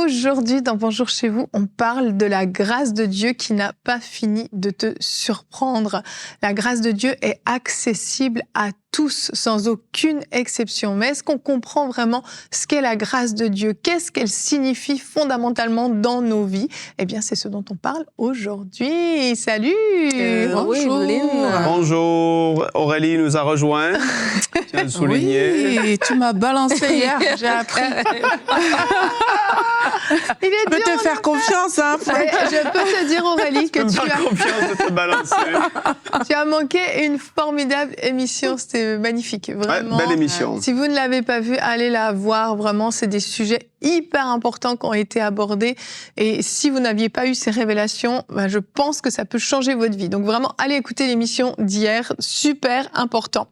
Aujourd'hui, dans Bonjour chez vous, on parle de la grâce de Dieu qui n'a pas fini de te surprendre. La grâce de Dieu est accessible à tous, sans aucune exception. Mais est-ce qu'on comprend vraiment ce qu'est la grâce de Dieu? Qu'est-ce qu'elle signifie fondamentalement dans nos vies? Eh bien, c'est ce dont on parle aujourd'hui. Salut! Bonjour! Bonjour! Aurélie nous a rejoint. Tu viens de souligner. Oui, tu m'as balancé hier, j'ai appris. Je peux te faire confiance, hein, Franck. Je peux te dire, Aurélie, que tu as confiance de te balancer. Tu as manqué une formidable émission. C'était magnifique, vraiment. Ouais, belle émission. Si vous ne l'avez pas vue, allez la voir. Vraiment, c'est des sujets hyper importants qui ont été abordés. Et si vous n'aviez pas eu ces révélations, je pense que ça peut changer votre vie. Donc vraiment, allez écouter l'émission d'hier. Super important.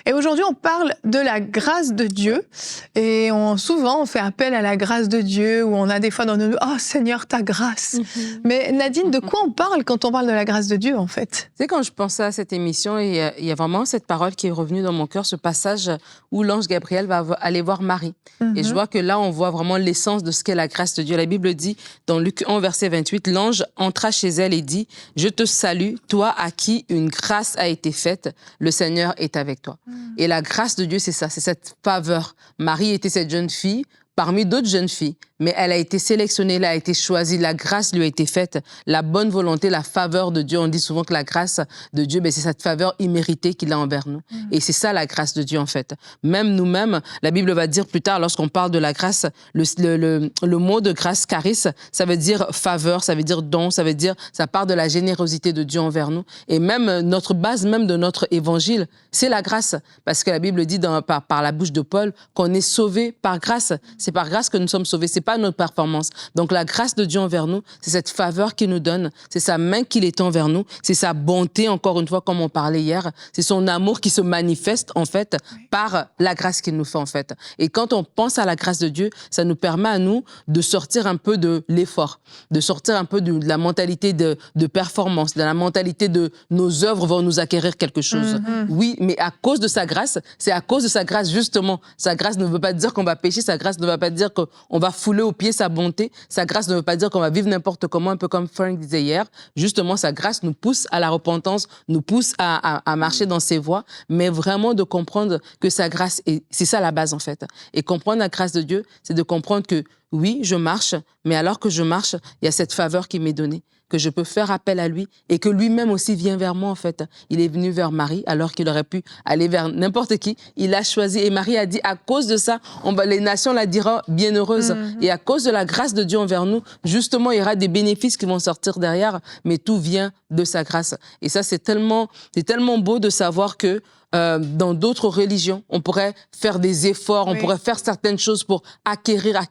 Et aujourd'hui, on parle de la grâce de Dieu. Et souvent, on fait appel à la grâce de Dieu, où on a des fois dans nos... Oh Seigneur, ta grâce. Mais Nadine, de quoi on parle quand on parle de la grâce de Dieu, en fait? Tu sais, quand je pensais à cette émission, il y a vraiment cette parole qui est revenue dans mon cœur, ce passage où l'ange Gabriel va aller voir Marie. Et je vois que là, on voit vraiment l'essence de ce qu'est la grâce de Dieu. La Bible dit, dans Luc 1, verset 28, l'ange entra chez elle et dit, « Je te salue, toi à qui une grâce a été faite, le Seigneur est avec toi. » Et la grâce de Dieu, c'est ça, c'est cette faveur. Marie était cette jeune fille, parmi d'autres jeunes filles, mais elle a été sélectionnée, elle a été choisie, la grâce lui a été faite, la bonne volonté, la faveur de Dieu. On dit souvent que la grâce de Dieu, c'est cette faveur imméritée qu'il a envers nous. Et c'est ça la grâce de Dieu en fait. Même nous-mêmes, la Bible va dire plus tard, lorsqu'on parle de la grâce, le mot de grâce, charis, ça veut dire faveur, ça veut dire don, ça veut dire, ça part de la générosité de Dieu envers nous. Et même notre base même de notre évangile, c'est la grâce. Parce que la Bible dit par la bouche de Paul qu'on est sauvé par grâce. C'est par grâce que nous sommes sauvés, c'est pas notre performance. Donc la grâce de Dieu envers nous, c'est cette faveur qu'il nous donne, c'est sa main qu'il étend vers nous, c'est sa bonté, encore une fois, comme on parlait hier, c'est son amour qui se manifeste en fait par la grâce qu'il nous fait en fait. Et quand on pense à la grâce de Dieu, ça nous permet à nous de sortir un peu de l'effort, de sortir un peu de la mentalité de performance, de la mentalité de nos œuvres vont nous acquérir quelque chose. Oui, mais à cause de sa grâce, c'est à cause de sa grâce justement. Sa grâce ne veut pas dire qu'on va pécher, sa grâce ne va pas dire qu'on va fouler au pied sa bonté. Sa grâce ne veut pas dire qu'on va vivre n'importe comment, un peu comme Frank disait hier. Justement, sa grâce nous pousse à la repentance, nous pousse à marcher dans ses voies, mais vraiment de comprendre que sa grâce, c'est ça la base en fait. Et comprendre la grâce de Dieu, c'est de comprendre que oui, je marche, mais alors que je marche, il y a cette faveur qui m'est donnée, que je peux faire appel à lui et que lui-même aussi vient vers moi en fait. Il est venu vers Marie alors qu'il aurait pu aller vers n'importe qui. Il a choisi et Marie a dit à cause de ça, les nations la diront bienheureuse. Et à cause de la grâce de Dieu envers nous, justement, il y aura des bénéfices qui vont sortir derrière, mais tout vient de sa grâce. Et ça, c'est tellement beau de savoir que dans d'autres religions, on pourrait faire des efforts, on pourrait faire certaines choses pour acquérir,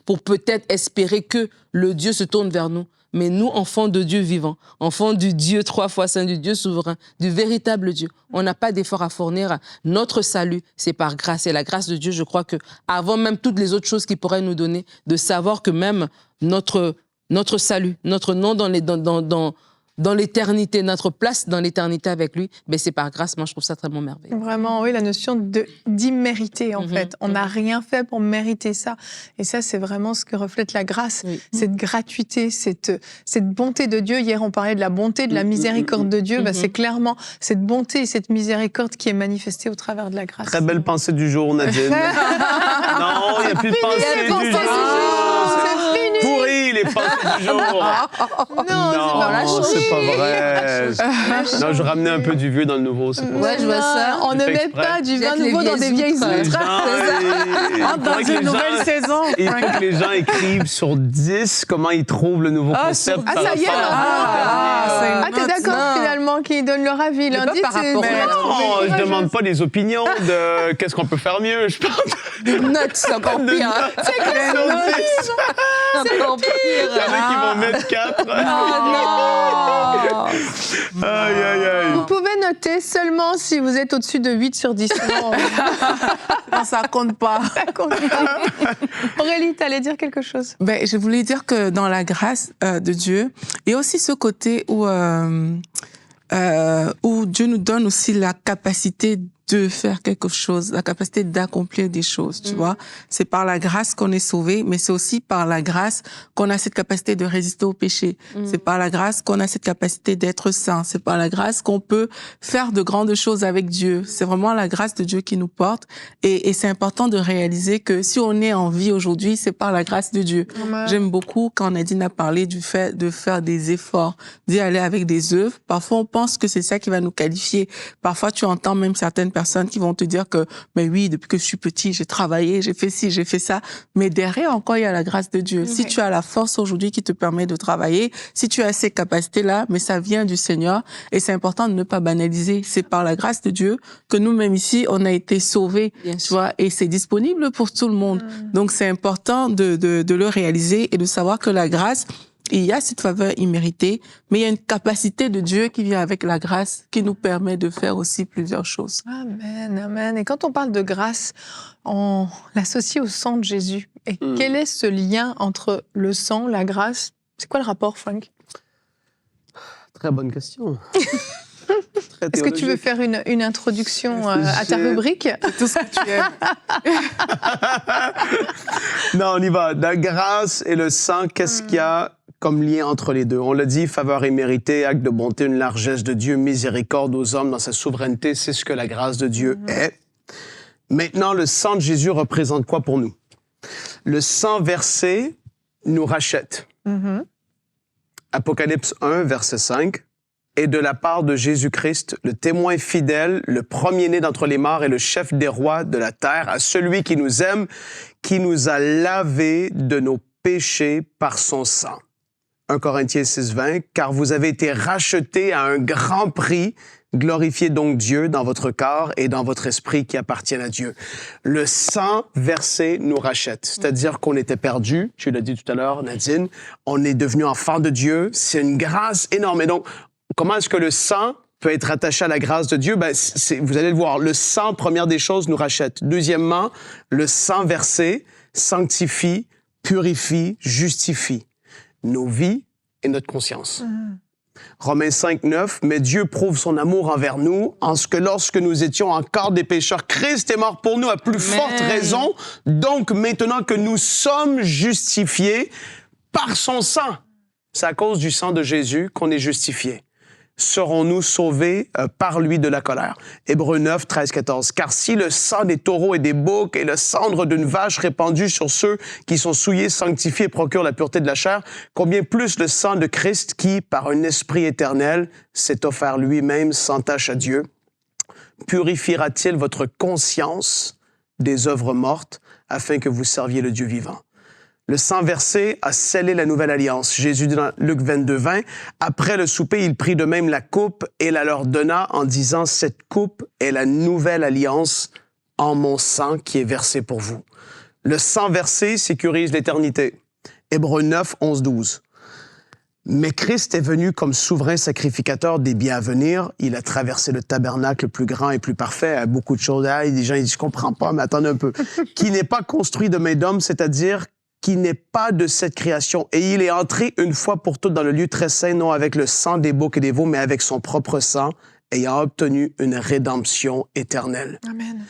pour peut-être espérer que le Dieu se tourne vers nous. Mais nous, enfants de Dieu vivant, enfants du Dieu trois fois saint, du Dieu souverain, du véritable Dieu, on n'a pas d'effort à fournir. Notre salut, c'est par grâce. Et la grâce de Dieu, je crois que avant même toutes les autres choses qu'il pourrait nous donner, de savoir que même notre salut, notre nom dans l'éternité, notre place dans l'éternité avec lui, c'est par grâce. Moi, je trouve ça très merveilleux. Vraiment, oui, la notion d'immérité, en fait. On n'a rien fait pour mériter ça. Et ça, c'est vraiment ce que reflète la grâce, cette gratuité, cette bonté de Dieu. Hier, on parlait de la bonté, de la miséricorde de Dieu. C'est clairement cette bonté et cette miséricorde qui est manifestée au travers de la grâce. Très belle pensée du jour, Nadine. Non, il n'y a plus de pensée du jour. C'est fini. Pourri, les pensées du jour. Non, c'est pas vrai. Non, je ramenais un peu du vieux dans le nouveau, c'est pour ça. Je vois ça. On ne met pas du vin nouveau dans des vieilles outres. Dans une nouvelle saison. Il faut que les gens écrivent sur 10 comment ils trouvent le nouveau concept. Ça y est, t'es d'accord finalement qu'ils donnent leur avis. Lundi, non, je demande pas des opinions de qu'est-ce qu'on peut faire mieux. Je parle de notes, c'est encore pire. C'est quoi c'est encore pire. Il y en a qui vont mettre 4. Aïe, aïe, aïe. Vous pouvez noter seulement si vous êtes au-dessus de 8 sur 10. Non, ça compte pas. Aurélie, tu allais dire quelque chose? Je voulais dire que dans la grâce de Dieu, il y a aussi ce côté où Dieu nous donne aussi la capacité de faire quelque chose, la capacité d'accomplir des choses, tu vois. C'est par la grâce qu'on est sauvé, mais c'est aussi par la grâce qu'on a cette capacité de résister au péché. C'est par la grâce qu'on a cette capacité d'être saint. C'est par la grâce qu'on peut faire de grandes choses avec Dieu. C'est vraiment la grâce de Dieu qui nous porte. Et c'est important de réaliser que si on est en vie aujourd'hui, c'est par la grâce de Dieu. J'aime beaucoup quand Nadine a parlé du fait de faire des efforts, d'y aller avec des œuvres. Parfois, on pense que c'est ça qui va nous qualifier. Parfois, tu entends même certaines personnes qui vont te dire que, mais oui, depuis que je suis petit, j'ai travaillé, j'ai fait ci, j'ai fait ça. Mais derrière encore, il y a la grâce de Dieu. Si tu as la force aujourd'hui qui te permet de travailler, si tu as ces capacités-là, mais ça vient du Seigneur. Et c'est important de ne pas banaliser. C'est par la grâce de Dieu que nous-mêmes ici, on a été sauvés, tu vois, et c'est disponible pour tout le monde. Donc, c'est important de le réaliser et de savoir que la grâce, il y a cette faveur imméritée, mais il y a une capacité de Dieu qui vient avec la grâce, qui nous permet de faire aussi plusieurs choses. Amen, amen. Et quand on parle de grâce, on l'associe au sang de Jésus. Et quel est ce lien entre le sang, la grâce? C'est quoi le rapport, Frank? Très bonne question. Est-ce que tu veux faire une introduction à ta rubrique? Tout ce que tu aimes. Non, on y va. La grâce et le sang, qu'est-ce qu'il y a comme lien entre les deux? On l'a dit, faveur imméritée, acte de bonté, une largesse de Dieu, miséricorde aux hommes dans sa souveraineté, c'est ce que la grâce de Dieu est. Maintenant, le sang de Jésus représente quoi pour nous? Le sang versé nous rachète. Apocalypse 1, verset 5. Et de la part de Jésus-Christ, le témoin fidèle, le premier-né d'entre les morts et le chef des rois de la terre, à celui qui nous aime, qui nous a lavés de nos péchés par son sang. 1 Corinthiens 6, 20. Car vous avez été rachetés à un grand prix. Glorifiez donc Dieu dans votre corps et dans votre esprit qui appartiennent à Dieu. Le sang versé nous rachète. C'est-à-dire qu'on était perdus. Tu l'as dit tout à l'heure, Nadine. On est devenu enfant de Dieu. C'est une grâce énorme. Et donc, comment est-ce que le sang peut être attaché à la grâce de Dieu? Vous allez le voir, le sang, première des choses, nous rachète. Deuxièmement, le sang versé sanctifie, purifie, justifie nos vies et notre conscience. Romains 5, 9, « Mais Dieu prouve son amour envers nous en ce que lorsque nous étions encore des pécheurs, Christ est mort pour nous à plus forte raison. Donc maintenant que nous sommes justifiés par son sang, c'est à cause du sang de Jésus qu'on est justifiés. Serons-nous sauvés par lui de la colère. » Hébreux 9, 13, 14. « Car si le sang des taureaux et des boucs et le cendre d'une vache répandu sur ceux qui sont souillés sanctifie et procure la pureté de la chair, combien plus le sang de Christ qui, par un esprit éternel, s'est offert lui-même sans tache à Dieu, purifiera-t-il votre conscience des œuvres mortes afin que vous serviez le Dieu vivant. » Le sang versé a scellé la nouvelle alliance. Jésus dit dans Luc 22, 20, « Après le souper, il prit de même la coupe et la leur donna en disant, « Cette coupe est la nouvelle alliance en mon sang qui est versé pour vous. » Le sang versé sécurise l'éternité. Hébreux 9, 11, 12. Mais Christ est venu comme souverain sacrificateur des biens à venir. Il a traversé le tabernacle plus grand et plus parfait à beaucoup de choses. Des gens ils disent, « Je comprends pas, mais attendez un peu. » Qui n'est pas construit de main d'homme, c'est-à-dire qui n'est pas de cette création. Et il est entré une fois pour toutes dans le lieu très saint, non avec le sang des boucs et des veaux, mais avec son propre sang, ayant obtenu une rédemption éternelle. Amen.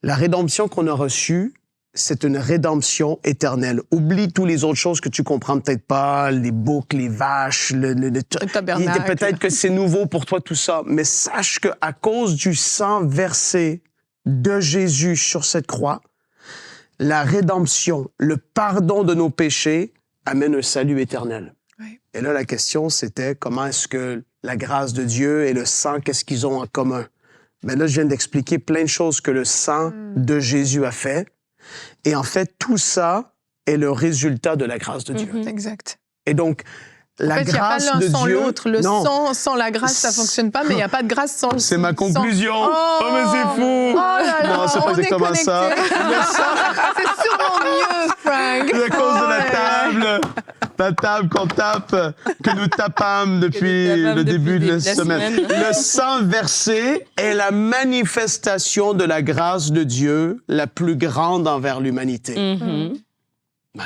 La rédemption qu'on a reçue, c'est une rédemption éternelle. Oublie toutes les autres choses que tu comprends peut-être pas, les boucs, les vaches, le tabernacle. Peut-être que c'est nouveau pour toi tout ça, mais sache que à cause du sang versé de Jésus sur cette croix, la rédemption, le pardon de nos péchés amène un salut éternel. Oui. Et là, la question, c'était comment est-ce que la grâce de Dieu et le sang, qu'est-ce qu'ils ont en commun? Mais là, je viens d'expliquer plein de choses que le sang de Jésus a fait. Et en fait, tout ça est le résultat de la grâce de Dieu. Exact. Et donc, la grâce de Dieu... Il n'y a pas l'un sans l'autre. Le sang sans la grâce, ça ne fonctionne pas, mais il n'y a pas de grâce sans le sang. C'est ma conclusion. Oh, mais c'est fou. Oh là là, non, c'est pas exactement ça. C'est sûrement mieux, Frank. C'est à cause de la table qu'on tape, que nous tapâmes depuis le début de la semaine. Le sang versé est la manifestation de la grâce de Dieu la plus grande envers l'humanité.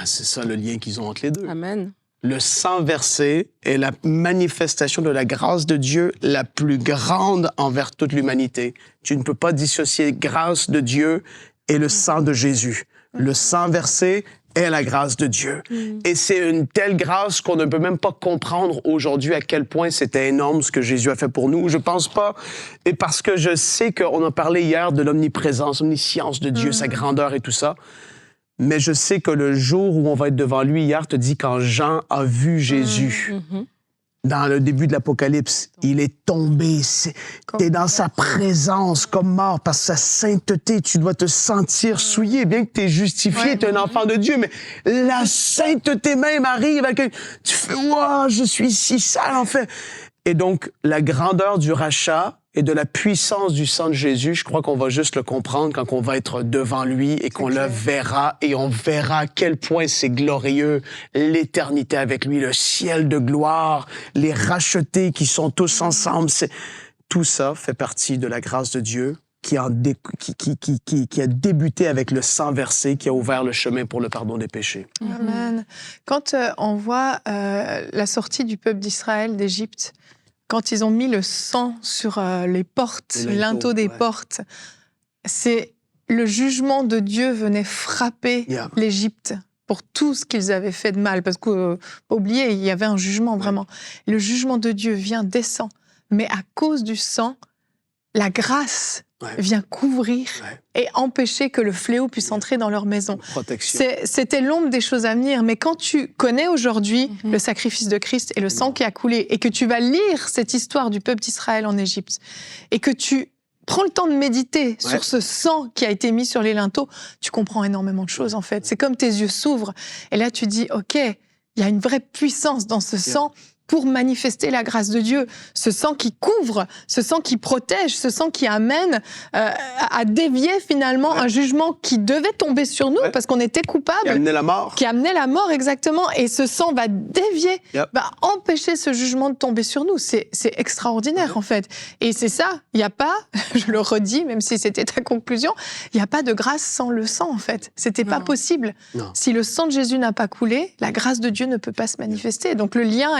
C'est ça le lien qu'ils ont entre les deux. Amen. le sang versé est la manifestation de la grâce de Dieu la plus grande envers toute l'humanité. Tu ne peux pas dissocier grâce de Dieu et le sang de Jésus. Le sang versé est la grâce de Dieu. Et c'est une telle grâce qu'on ne peut même pas comprendre aujourd'hui à quel point c'était énorme ce que Jésus a fait pour nous. Je pense pas, et parce que je sais qu'on a parlé hier de l'omniprésence, omniscience de Dieu, sa grandeur et tout ça. Mais je sais que le jour où on va être devant lui, hier te dit quand Jean a vu Jésus, dans le début de l'Apocalypse, il est tombé. T'es dans sa présence comme mort, parce que sa sainteté, tu dois te sentir souillé, bien que t'es justifié, t'es un enfant de Dieu, mais la sainteté même arrive à que tu fais, wow, je suis si sale, en fait. Et donc, la grandeur du rachat et de la puissance du sang de Jésus, je crois qu'on va juste le comprendre quand on va être devant lui et qu'on le verra, et on verra à quel point c'est glorieux, l'éternité avec lui, le ciel de gloire, les rachetés qui sont tous ensemble. Tout ça fait partie de la grâce de Dieu qui a débuté avec le sang versé, qui a ouvert le chemin pour le pardon des péchés. Amen. Quand on voit la sortie du peuple d'Israël d'Égypte, quand ils ont mis le sang sur les portes, le linteau des portes, c'est le jugement de Dieu venait frapper l'Égypte pour tout ce qu'ils avaient fait de mal. Parce qu'oubliez, il y avait un jugement vraiment. Le jugement de Dieu vient, descend. Mais à cause du sang, la grâce vient couvrir et empêcher que le fléau puisse entrer dans leur maison. C'était l'ombre des choses à venir. Mais quand tu connais aujourd'hui le sacrifice de Christ et le sang qui a coulé, et que tu vas lire cette histoire du peuple d'Israël en Égypte, et que tu prends le temps de méditer sur ce sang qui a été mis sur les linteaux, tu comprends énormément de choses, en fait. C'est comme tes yeux s'ouvrent. Et là, tu dis, OK, il y a une vraie puissance dans ce sang pour manifester la grâce de Dieu. Ce sang qui couvre, ce sang qui protège, ce sang qui amène à dévier finalement un jugement qui devait tomber sur nous parce qu'on était coupables. Qui amenait la mort. Qui amenait la mort, exactement. Et ce sang va dévier, va empêcher ce jugement de tomber sur nous. C'est extraordinaire, en fait. Et c'est ça, il n'y a pas, je le redis, même si c'était ta conclusion, il n'y a pas de grâce sans le sang, en fait. C'était pas possible. Non. Si le sang de Jésus n'a pas coulé, la grâce de Dieu ne peut pas se manifester. Donc le lien,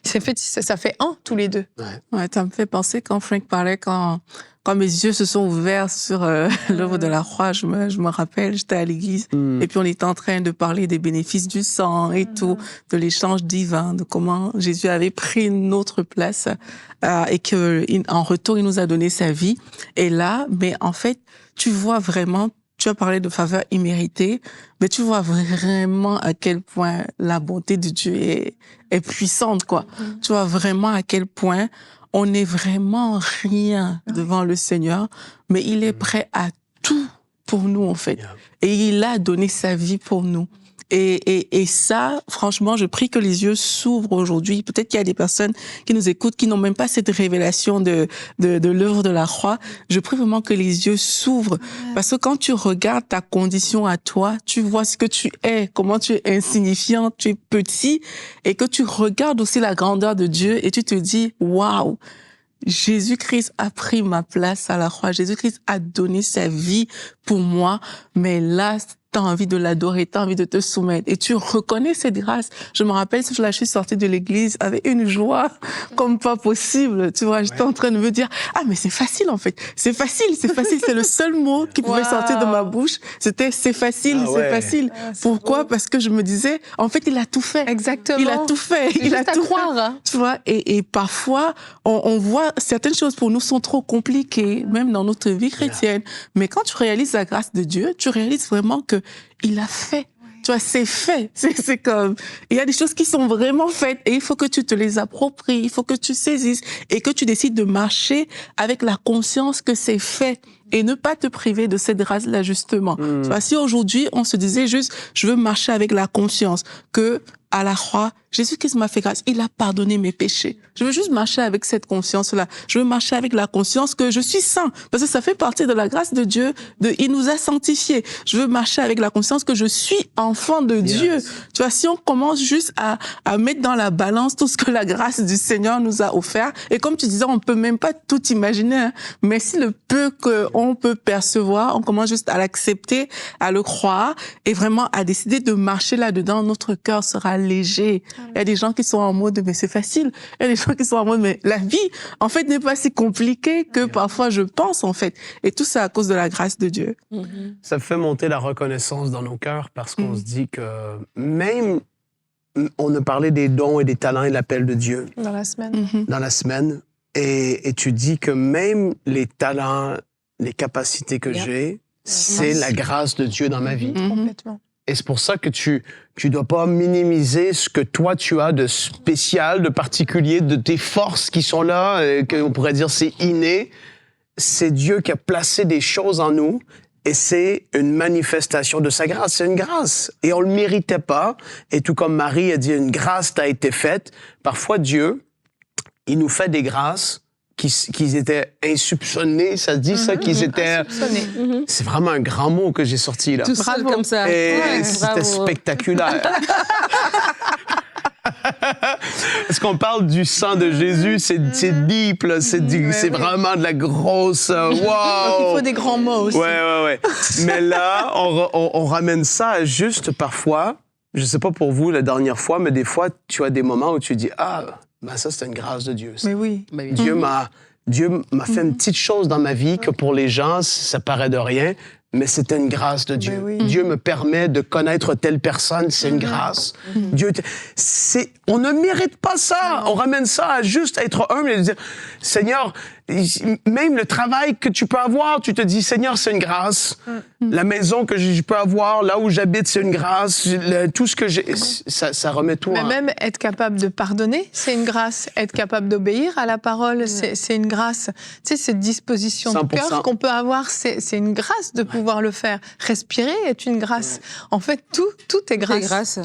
ça fait un, tous les deux. Ouais, ça me fait penser quand Frank parlait, quand mes yeux se sont ouverts sur l'œuvre de la croix, je me rappelle, j'étais à l'église, et puis on était en train de parler des bénéfices du sang et tout, de l'échange divin, de comment Jésus avait pris notre place, et qu'en retour, il nous a donné sa vie. Et là, mais en fait, tu vois vraiment, tu as parlé de faveur imméritée, mais tu vois vraiment à quel point la bonté de Dieu est puissante, quoi. Tu vois vraiment à quel point on n'est vraiment rien devant le Seigneur, mais il est prêt à tout pour nous, en fait. Et il a donné sa vie pour nous. Et ça, franchement, je prie que les yeux s'ouvrent aujourd'hui. Peut-être qu'il y a des personnes qui nous écoutent, qui n'ont même pas cette révélation de l'œuvre de la croix. Je prie vraiment que les yeux s'ouvrent. Parce que quand tu regardes ta condition à toi, tu vois ce que tu es, comment tu es insignifiant, tu es petit, et que tu regardes aussi la grandeur de Dieu et tu te dis, waouh! Jésus-Christ a pris ma place à la croix. Jésus-Christ a donné sa vie pour moi. Mais là, t'as envie de l'adorer, t'as envie de te soumettre. Et tu reconnais cette grâce. Je me rappelle, ce jour-là, je suis sortie de l'église avec une joie comme pas possible. Tu vois, j'étais en train de me dire, ah, mais c'est facile, en fait. C'est facile. C'est le seul mot qui pouvait sortir de ma bouche. C'était, c'est facile, c'est facile. Pourquoi? Parce que je me disais, en fait, il a tout fait. Exactement. Il a tout fait. Il a tout croire. Fait. Tu vois, et parfois, on voit certaines choses pour nous sont trop compliquées, même dans notre vie chrétienne. Mais quand tu réalises la grâce de Dieu, tu réalises vraiment que il a fait. Tu vois, c'est fait. C'est comme, il y a des choses qui sont vraiment faites et il faut que tu te les appropries, il faut que tu saisisses et que tu décides de marcher avec la conscience que c'est fait et ne pas te priver de cette grâce-là, justement. Tu vois, si aujourd'hui, on se disait juste, je veux marcher avec la conscience que, à la croix, Jésus-Christ m'a fait grâce. Il a pardonné mes péchés. Je veux juste marcher avec cette conscience-là. Je veux marcher avec la conscience que je suis saint. Parce que ça fait partie de la grâce de Dieu. Il nous a sanctifiés. Je veux marcher avec la conscience que je suis enfant de Dieu. Tu vois, si on commence juste à mettre dans la balance tout ce que la grâce du Seigneur nous a offert, et comme tu disais, on peut même pas tout imaginer, hein, mais si le peu qu'on on peut percevoir, on commence juste à l'accepter, à le croire et vraiment à décider de marcher là-dedans, notre cœur sera léger. Il y a des gens qui sont en mode, mais c'est facile. Il y a des gens qui sont en mode, mais la vie, en fait, n'est pas si compliquée que parfois je pense, en fait. Et tout ça à cause de la grâce de Dieu. Ça fait monter la reconnaissance dans nos cœurs parce qu'on se dit que même, on a parlé des dons et des talents et de l'appel de Dieu Dans la semaine. Et tu dis que même les talents, les capacités que j'ai, c'est la grâce de Dieu dans ma vie. Complètement. Et c'est pour ça que tu dois pas minimiser ce que toi tu as de spécial, de particulier, de tes forces qui sont là, qu'on pourrait dire c'est inné. C'est Dieu qui a placé des choses en nous et c'est une manifestation de sa grâce. C'est une grâce. Et on le méritait pas. Et tout comme Marie a dit, une grâce t'a été faite. Parfois, Dieu, il nous fait des grâces qui étaient insoupçonnées, ça se dit ça, qu'ils étaient... C'est vraiment un grand mot que j'ai sorti là. Tout seul comme ça. Et Ouais, c'était bravo. spectaculaire. Est-ce qu'on parle du sang de Jésus? C'est deep, là. C'est vraiment de la grosse... wow! Donc, il faut des grands mots aussi. Ouais. Mais là, on ramène ça à juste parfois, je sais pas pour vous la dernière fois, mais des fois, tu as des moments où tu dis, ben ça, c'est une grâce de Dieu. Ça. Mais oui. Dieu m'a fait une petite chose dans ma vie que pour les gens, ça paraît de rien, mais c'était une grâce de Dieu. Oui. Dieu me permet de connaître telle personne, c'est une grâce. Dieu, on ne mérite pas ça. On ramène ça à juste être humble et dire, Seigneur, même le travail que tu peux avoir, tu te dis, Seigneur, c'est une grâce. La maison que je peux avoir, là où j'habite, c'est une grâce. Tout ce que j'ai, ça remet tout Mais en... même être capable de pardonner, c'est une grâce. Être capable d'obéir à la parole, c'est une grâce. Tu sais, cette disposition de 100%. cœur qu'on peut avoir, c'est une grâce de pouvoir le faire. Respirer est une grâce. En fait, tout est grâce. C'est grâce.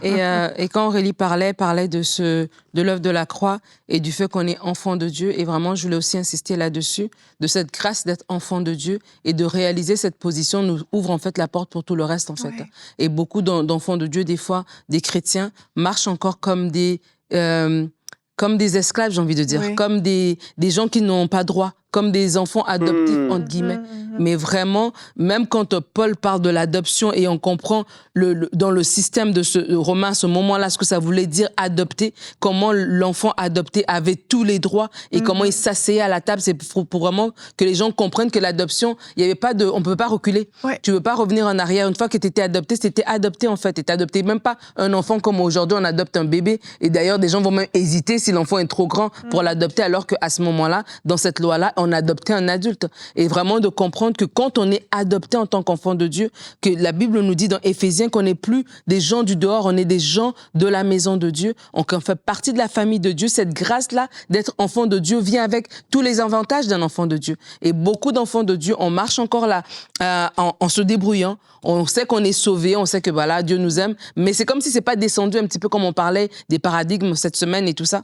Et quand Aurélie parlait de l'œuvre de la croix et du fait qu'on est enfant de Dieu, et vraiment, je voulais aussi insister là-dessus, de cette grâce d'être enfant de Dieu et de réaliser cette position nous ouvre en fait la porte pour tout le reste en fait. Ouais. Et beaucoup d'enfants de Dieu, des fois, des chrétiens, marchent encore comme des esclaves, j'ai envie de dire, Oui. comme des gens qui n'ont pas droit, comme des enfants adoptifs, entre guillemets. Mais vraiment, même quand Paul parle de l'adoption et on comprend dans le système de ce Romain, à ce moment-là, ce que ça voulait dire adopter, comment l'enfant adopté avait tous les droits et comment il s'asseyait à la table, c'est pour vraiment que les gens comprennent que l'adoption, il y avait pas on ne peut pas reculer. Ouais. Tu ne veux pas revenir en arrière. Une fois que tu étais adopté, c'était adopté en fait. Tu n'étais adopté même pas un enfant comme aujourd'hui, on adopte un bébé. Et d'ailleurs, des gens vont même hésiter si l'enfant est trop grand pour l'adopter, alors qu'à ce moment-là, dans cette loi-là, on adoptait un adulte. Et vraiment de comprendre que quand on est adopté en tant qu'enfant de Dieu, que la Bible nous dit dans Éphésiens qu'on n'est plus des gens du dehors, on est des gens de la maison de Dieu. On fait partie de la famille de Dieu. Cette grâce-là d'être enfant de Dieu vient avec tous les avantages d'un enfant de Dieu. Et beaucoup d'enfants de Dieu, on marche encore là en se débrouillant. On sait qu'on est sauvé, on sait que voilà, Dieu nous aime, mais c'est comme si c'est pas descendu un petit peu comme on parlait des paradigmes cette semaine et tout ça.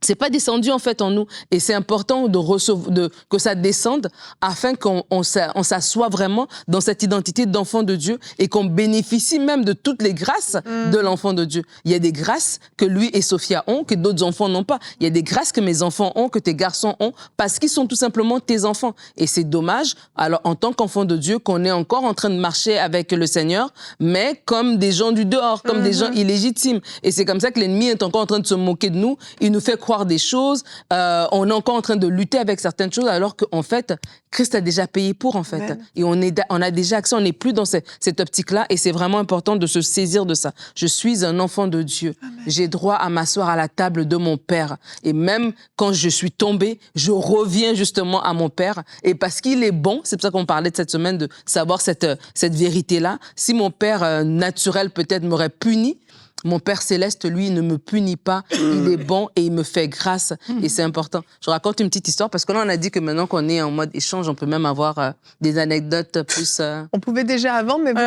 C'est pas descendu en fait en nous et c'est important que ça descende afin qu'on s'assoie vraiment dans cette identité d'enfant de Dieu et qu'on bénéficie même de toutes les grâces de l'enfant de Dieu. Il y a des grâces que lui et Sophia ont que d'autres enfants n'ont pas. Il y a des grâces que mes enfants ont, que tes garçons ont parce qu'ils sont tout simplement tes enfants et c'est dommage alors en tant qu'enfant de Dieu qu'on est encore en train de marcher avec le Seigneur mais comme des gens du dehors, comme des gens illégitimes et c'est comme ça que l'ennemi est encore en train de se moquer de nous, il nous fait croire des choses, on est encore en train de lutter avec certaines choses alors qu'en fait, Christ a déjà payé pour en fait. Amen. Et on a déjà accès, on n'est plus dans cette optique-là et c'est vraiment important de se saisir de ça. Je suis un enfant de Dieu. Amen. J'ai droit à m'asseoir à la table de mon Père. Et même quand je suis tombée, je reviens justement à mon Père. Et parce qu'il est bon, c'est pour ça qu'on parlait de cette semaine, de savoir cette vérité-là. Si mon Père naturel peut-être m'aurait puni, mon Père Céleste, lui, ne me punit pas. Il est bon et il me fait grâce. Et c'est important. Je raconte une petite histoire parce que là, on a dit que maintenant qu'on est en mode échange, on peut même avoir des anecdotes plus... On pouvait déjà avant, mais vous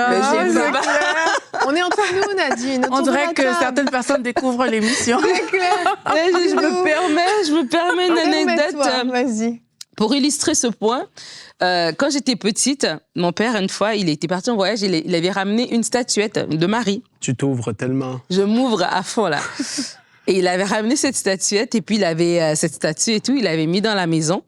on est entre nous, Nadine. On dirait que certaines personnes découvrent l'émission. C'est clair. je me permets une anecdote. Vas-y. Pour illustrer ce point, quand j'étais petite, mon père, une fois, il était parti en voyage, il avait ramené une statuette de Marie. Tu t'ouvres tellement. Je m'ouvre à fond, là. Et il avait ramené cette statuette, et puis il avait cette statue et tout, il l'avait mis dans la maison.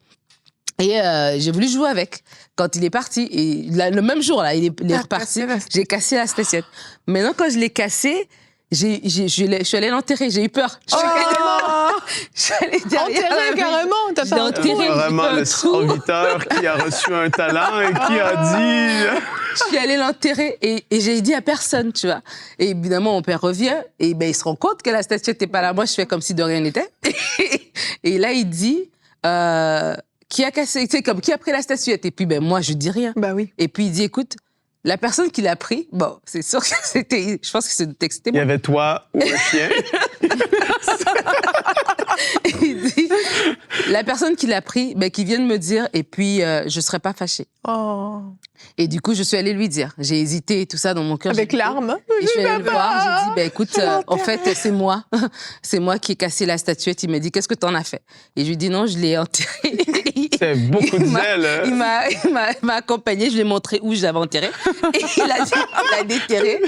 Et j'ai voulu jouer avec. Quand il est parti, et le même jour, là, il est reparti, j'ai cassé la statuette. Maintenant, quand je l'ai cassé, je suis allée l'enterrer, j'ai eu peur. Je suis allée derrière. Enterré carrément, t'as pas enterré. Vraiment le serviteur qui a reçu un talent et qui a dit... Je suis allée l'enterrer et j'ai dit à personne, tu vois. Et évidemment, mon père revient et ben, il se rend compte que la statuette n'était pas là. Moi, je fais comme si de rien n'était. Et là, il dit... qui a cassé, tu sais, comme qui a pris la statuette? Et puis, ben, moi, je dis rien. Bah oui. Et puis, il dit, écoute, la personne qui l'a pris, bon, c'est sûr que c'était, je pense que c'était Il y moi. avait toi ou un chien. Il dit, la personne qui l'a pris, ben, qui vient de me dire, et puis, je serais pas fâchée. Oh. Et du coup, je suis allée lui dire. J'ai hésité et tout ça dans mon cœur. Avec larmes. Et je suis allée le voir, j'ai dit, ben, écoute, en fait, c'est moi. C'est moi qui ai cassé la statuette. Il m'a dit, qu'est-ce que t'en as fait? Et je lui ai dit, non, je l'ai enterrée. C'est beaucoup de zèle. Il m'a accompagné, je lui ai montré où je l'avais enterré. Et il a déterré.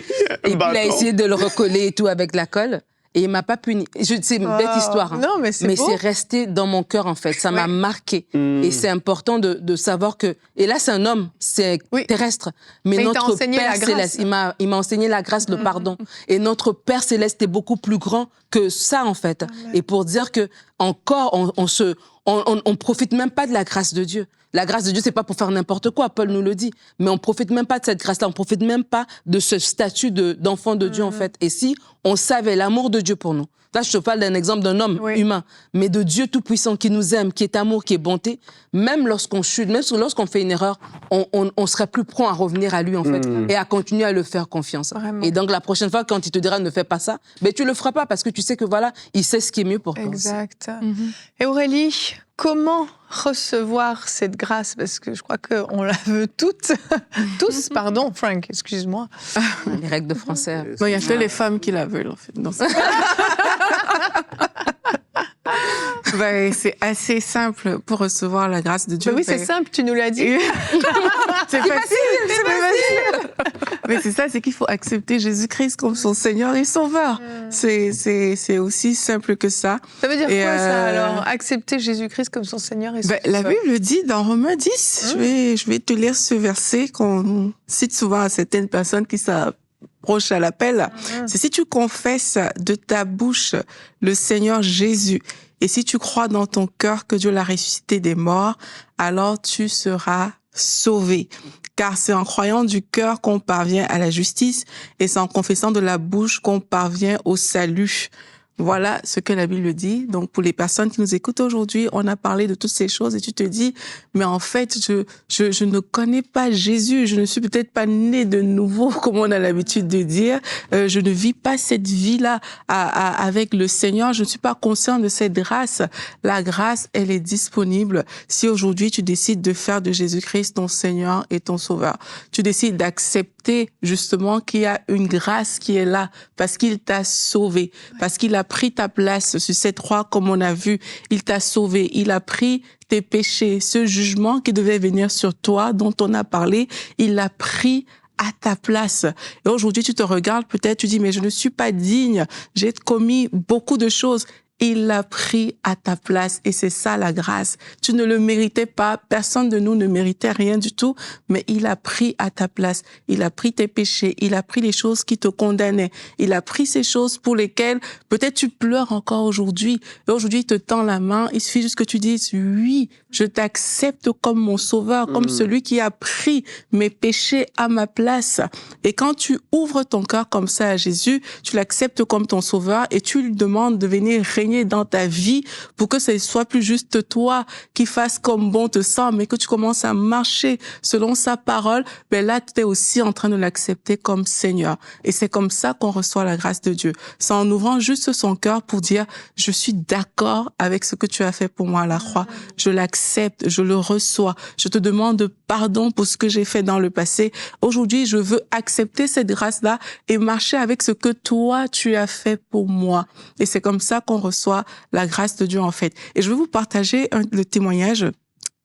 Et puis il a essayé de le recoller et tout avec la colle. Et il m'a pas puni. C'est une bête histoire. Hein. Non, mais c'est beau. c'est resté dans mon cœur, en fait. Ça m'a marqué. Et c'est important de savoir que... Et là, c'est un homme, c'est terrestre. Mais notre Père Céleste, il m'a enseigné la grâce, le pardon. Et notre Père Céleste est beaucoup plus grand que ça, en fait. Amen. Et pour dire que encore, on profite même pas de la grâce de Dieu. La grâce de Dieu, c'est pas pour faire n'importe quoi, Paul nous le dit. Mais on profite même pas de cette grâce-là, on profite même pas de ce statut d'enfant de Dieu, en fait. Et si on savait l'amour de Dieu pour nous, là, je te parle d'un exemple d'un homme humain, mais de Dieu tout-puissant qui nous aime, qui est amour, qui est bonté, même lorsqu'on chute, même lorsqu'on fait une erreur, on serait plus prompt à revenir à lui, en fait, et à continuer à le faire confiance. Vraiment. Et donc, la prochaine fois, quand il te dira ne fais pas ça, ben, tu le feras pas parce que tu sais que voilà, il sait ce qui est mieux pour toi. Exact. Et Aurélie, comment recevoir cette grâce? Parce que je crois qu'on la veut toutes. Tous, pardon, Frank, excuse-moi. Les règles de français. Non, il y a que les femmes qui la veulent, en fait. Ben, c'est assez simple pour recevoir la grâce de Dieu. Ben oui, c'est simple, tu nous l'as dit. C'est facile. Mais c'est ça, c'est qu'il faut accepter Jésus-Christ comme son Seigneur et Sauveur. C'est aussi simple que ça. Ça veut dire quoi, ça, alors? Accepter Jésus-Christ comme son Seigneur et Sauveur. La Bible dit dans Romains 10, je vais te lire ce verset qu'on cite souvent à certaines personnes qui s'approchent à l'appel. C'est si tu confesses de ta bouche le Seigneur Jésus et si tu crois dans ton cœur que Dieu l'a ressuscité des morts, alors tu seras sauvé. Car c'est en croyant du cœur qu'on parvient à la justice et c'est en confessant de la bouche qu'on parvient au salut. Voilà ce que la Bible dit. Donc, pour les personnes qui nous écoutent aujourd'hui, on a parlé de toutes ces choses et tu te dis, mais en fait, je ne connais pas Jésus. Je ne suis peut-être pas né de nouveau, comme on a l'habitude de dire. Je ne vis pas cette vie-là avec le Seigneur. Je ne suis pas conscient de cette grâce. La grâce, elle est disponible si aujourd'hui tu décides de faire de Jésus-Christ ton Seigneur et ton Sauveur. Tu décides d'accepter justement qu'il y a une grâce qui est là parce qu'il t'a sauvé, parce qu'il a pris ta place sur cette croix, comme on a vu. Il t'a sauvé. Il a pris tes péchés. Ce jugement qui devait venir sur toi, dont on a parlé, il l'a pris à ta place. Et aujourd'hui, tu te regardes, peut-être, tu dis, mais je ne suis pas digne. J'ai commis beaucoup de choses. Il l'a pris à ta place et c'est ça la grâce. Tu ne le méritais pas, personne de nous ne méritait rien du tout, mais il a pris à ta place. Il a pris tes péchés, il a pris les choses qui te condamnaient. Il a pris ces choses pour lesquelles peut-être tu pleures encore aujourd'hui. Et aujourd'hui, il te tend la main, il suffit juste que tu dises, oui, je t'accepte comme mon sauveur, comme celui qui a pris mes péchés à ma place. Et quand tu ouvres ton cœur comme ça à Jésus, tu l'acceptes comme ton sauveur et tu lui demandes de venir régner dans ta vie pour que ce soit plus juste toi qui fasse comme bon te semble, mais que tu commences à marcher selon sa parole, ben là, tu es aussi en train de l'accepter comme Seigneur. Et c'est comme ça qu'on reçoit la grâce de Dieu. C'est en ouvrant juste son cœur pour dire, je suis d'accord avec ce que tu as fait pour moi à la croix. Je l'accepte, je le reçois. Je te demande pardon pour ce que j'ai fait dans le passé. Aujourd'hui, je veux accepter cette grâce-là et marcher avec ce que toi, tu as fait pour moi. Et c'est comme ça qu'on reçoit la grâce de Dieu, en fait. Et je vais vous partager le témoignage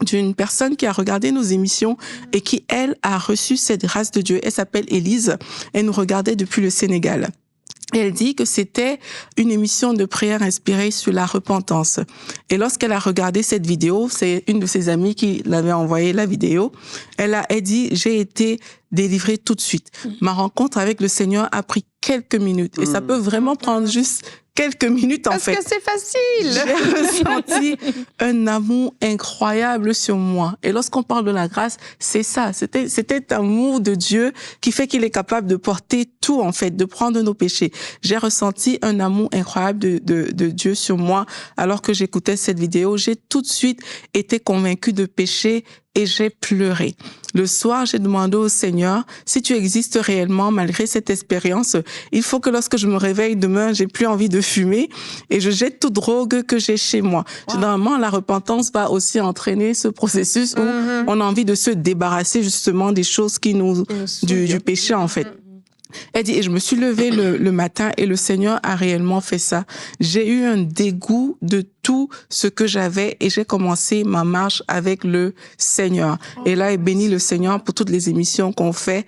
d'une personne qui a regardé nos émissions et qui, elle, a reçu cette grâce de Dieu. Elle s'appelle Élise. Elle nous regardait depuis le Sénégal. Et elle dit que c'était une émission de prière inspirée sur la repentance. Et lorsqu'elle a regardé cette vidéo, c'est une de ses amies qui l'avait envoyé la vidéo, elle dit, j'ai été délivrée tout de suite. Ma rencontre avec le Seigneur a pris quelques minutes. Et ça peut vraiment prendre juste quelques minutes, en fait. Parce que c'est facile. J'ai ressenti un amour incroyable sur moi. Et lorsqu'on parle de la grâce, c'est ça. C'était cet amour de Dieu qui fait qu'il est capable de porter tout, en fait, de prendre nos péchés. J'ai ressenti un amour incroyable de Dieu sur moi alors que j'écoutais cette vidéo. J'ai tout de suite été convaincue de péché et j'ai pleuré. Le soir, j'ai demandé au Seigneur, si tu existes réellement malgré cette expérience, il faut que lorsque je me réveille demain, j'ai plus envie de fumer et je jette toute drogue que j'ai chez moi. Wow. Généralement, la repentance va aussi entraîner ce processus où on a envie de se débarrasser justement des choses qui nous du péché, en fait. Elle dit, et je me suis levée le matin et le Seigneur a réellement fait ça. J'ai eu un dégoût de tout ce que j'avais et j'ai commencé ma marche avec le Seigneur. Et là, elle bénit le Seigneur pour toutes les émissions qu'on fait,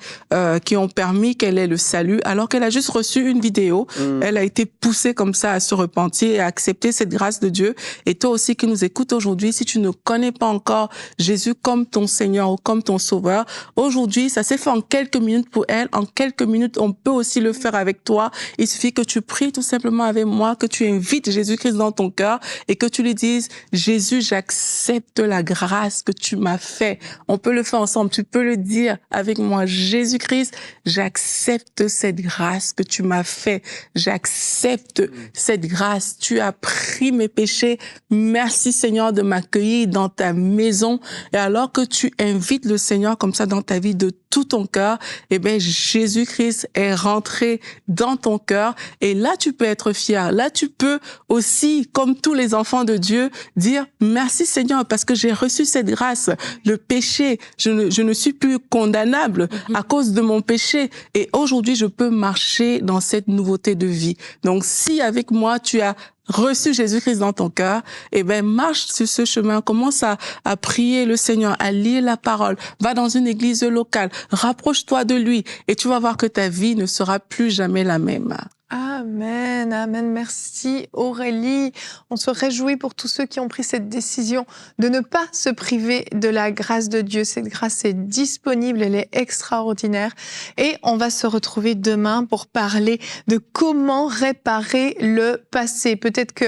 qui ont permis qu'elle ait le salut, alors qu'elle a juste reçu une vidéo. Elle a été poussée comme ça à se repentir et à accepter cette grâce de Dieu. Et toi aussi qui nous écoutes aujourd'hui, si tu ne connais pas encore Jésus comme ton Seigneur ou comme ton Sauveur, aujourd'hui, ça s'est fait en quelques minutes pour elle. En quelques minutes, on peut aussi le faire avec toi. Il suffit que tu pries tout simplement avec moi, que tu invites Jésus-Christ dans ton cœur et que tu lui dises, Jésus, j'accepte la grâce que tu m'as fait. On peut le faire ensemble. Tu peux le dire avec moi, Jésus-Christ, j'accepte cette grâce que tu m'as fait. J'accepte cette grâce. Tu as pris mes péchés. Merci Seigneur de m'accueillir dans ta maison. Et alors que tu invites le Seigneur comme ça dans ta vie de tout ton cœur, eh bien, Jésus-Christ est rentré dans ton cœur et là, tu peux être fier. Là, tu peux aussi, comme tous les enfants de Dieu, dire merci Seigneur parce que j'ai reçu cette grâce. Le péché, je ne suis plus condamnable à cause de mon péché et aujourd'hui, je peux marcher dans cette nouveauté de vie. Donc, si avec moi, tu as reçu Jésus-Christ dans ton cœur, eh ben, marche sur ce chemin, commence à prier le Seigneur, à lire la parole, va dans une église locale, rapproche-toi de lui et tu vas voir que ta vie ne sera plus jamais la même. Amen, amen. Merci Aurélie. On se réjouit pour tous ceux qui ont pris cette décision de ne pas se priver de la grâce de Dieu. Cette grâce est disponible, elle est extraordinaire. Et on va se retrouver demain pour parler de comment réparer le passé. Peut-être que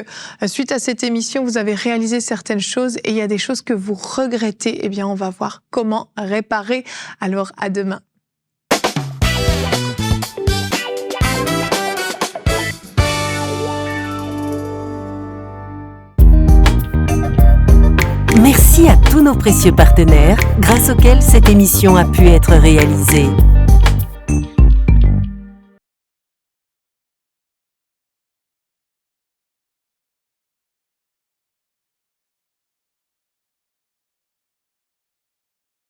suite à cette émission, vous avez réalisé certaines choses et il y a des choses que vous regrettez. Eh bien, on va voir comment réparer. Alors, à demain. Merci à tous nos précieux partenaires, grâce auxquels cette émission a pu être réalisée.